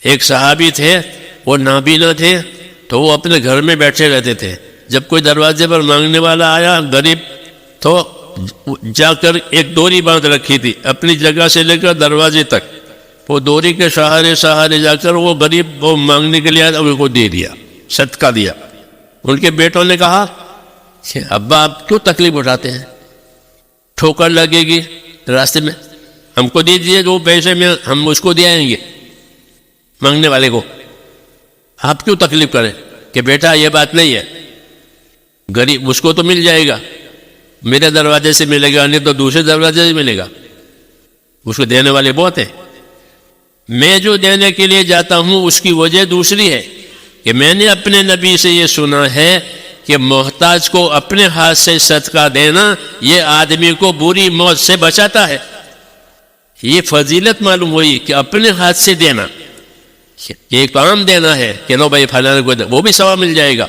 ایک صحابی تھے، وہ نابینا تھے، تو وہ اپنے گھر میں بیٹھے رہتے تھے. جب کوئی دروازے پر مانگنے والا آیا غریب، تو جا کر ایک ڈوری باندھ رکھی تھی اپنی جگہ سے لے کر دروازے تک، وہ ڈوری کے سہارے جا کر وہ غریب وہ مانگنے کے لیے آیا، ان کو دے دیا، صدقہ دیا. ان کے بیٹوں نے کہا کہ ابا آپ کیوں تکلیف اٹھاتے ہیں، ٹھوکر لگے گی راستے میں، ہم کو دے دیجیے وہ پیسے میں ہم اس کو دے آئیں گے مانگنے والے کو، آپ کیوں تکلیف کریں. کہ بیٹا یہ بات نہیں ہے، غریب اس کو تو مل جائے گا، میرے دروازے سے ملے گا نہیں تو دوسرے دروازے سے ملے گا، اس کو دینے والے بہت ہیں. میں جو دینے کے لیے جاتا ہوں اس کی وجہ دوسری ہے کہ میں نے اپنے نبی سے یہ سنا ہے کہ محتاج کو اپنے ہاتھ سے صدقہ دینا یہ آدمی کو بری موت سے بچاتا ہے. یہ فضیلت معلوم ہوئی کہ اپنے ہاتھ سے دینا، یہ کام دینا ہے کہ لو بھائی فلاں کو وہ بھی ثواب مل جائے گا،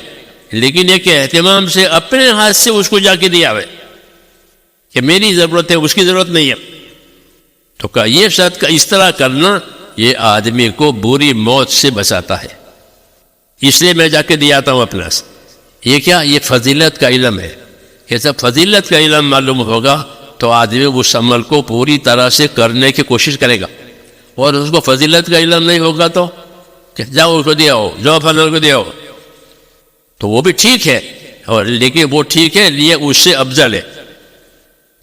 لیکن یہ کہ اہتمام سے اپنے ہاتھ سے اس کو جا کے دیا ہوئے کہ میری ضرورت ہے اس کی ضرورت نہیں ہے. تو کہ یہ صدقہ اس طرح کرنا یہ آدمی کو بری موت سے بچاتا ہے، اس لیے میں جا کے دیا آتا ہوں اپنا سے. یہ کیا، یہ فضیلت کا علم ہے کہ جب فضیلت کا علم معلوم ہوگا تو آدمی اس عمل کو پوری طرح سے کرنے کی کوشش کرے گا. اور اس کو فضیلت کا علم نہیں ہوگا تو کہ جاؤ اس کو دیا ہو، جاؤ فلاں کو دیا ہو، تو وہ بھی ٹھیک ہے، اور لیکن وہ ٹھیک ہے لیے اس سے افضل ہے.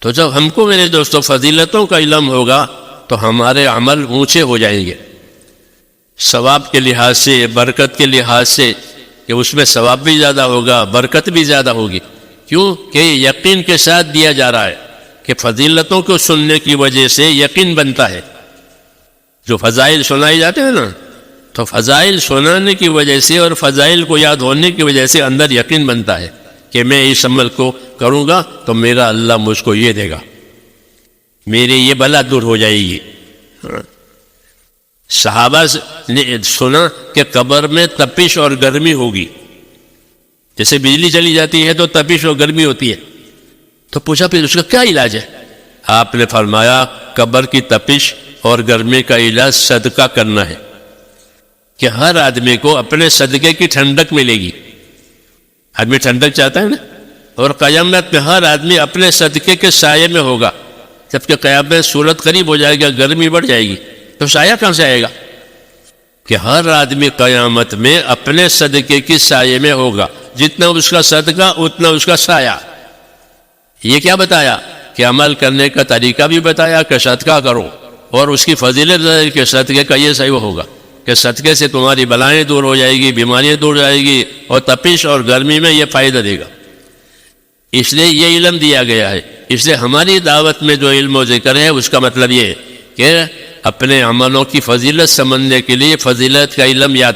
تو جب ہم کو میرے دوستوں فضیلتوں کا علم ہوگا تو ہمارے عمل اونچے ہو جائیں گے، ثواب کے لحاظ سے، برکت کے لحاظ سے، کہ اس میں ثواب بھی زیادہ ہوگا، برکت بھی زیادہ ہوگی. کیوں کہ یقین کے ساتھ دیا جا رہا ہے کہ فضیلتوں کو سننے کی وجہ سے یقین بنتا ہے. جو فضائل سنائی جاتے ہیں نا، تو فضائل سنانے کی وجہ سے اور فضائل کو یاد ہونے کی وجہ سے اندر یقین بنتا ہے کہ میں اس عمل کو کروں گا تو میرا اللہ مجھ کو یہ دے گا، میری یہ بلا دور ہو جائے گی. صحابہ نے سنا کہ قبر میں تپش اور گرمی ہوگی، جیسے بجلی چلی جاتی ہے تو تپش اور گرمی ہوتی ہے. تو پوچھا پھر اس کا کیا علاج ہے؟ آپ نے فرمایا قبر کی تپش اور گرمی کا علاج صدقہ کرنا ہے، کہ ہر آدمی کو اپنے صدقے کی ٹھنڈک ملے گی. آدمی ٹھنڈک چاہتا ہے نا، اور قیامت میں ہر آدمی اپنے صدقے کے سائے میں ہوگا. جبکہ قیامت میں صورت قریب ہو جائے گا، گرمی بڑھ جائے گی، تو سایہ کہاں سے آئے گا؟ کہ ہر آدمی قیامت میں اپنے صدقے کی سائے میں ہوگا، جتنا اس کا صدقہ اتنا اس کا سایہ. یہ کیا بتایا؟ کہ عمل کرنے کا طریقہ بھی بتایا کہ صدقہ کرو، اور اس کی فضیلت کے صدقے کا یہ صحیح ہوگا کہ صدقے سے تمہاری بلائیں دور ہو جائے گی، بیماریاں دور ہو جائے گی، اور تپش اور گرمی میں یہ فائدہ دے گا. اس لیے یہ علم دیا گیا ہے. اس لیے ہماری دعوت میں جو علم و ذکر ہے اس کا مطلب یہ ہے کہ اپنے عملوں کی فضیلت سمجھنے کے لیے فضیلت کا علم یاد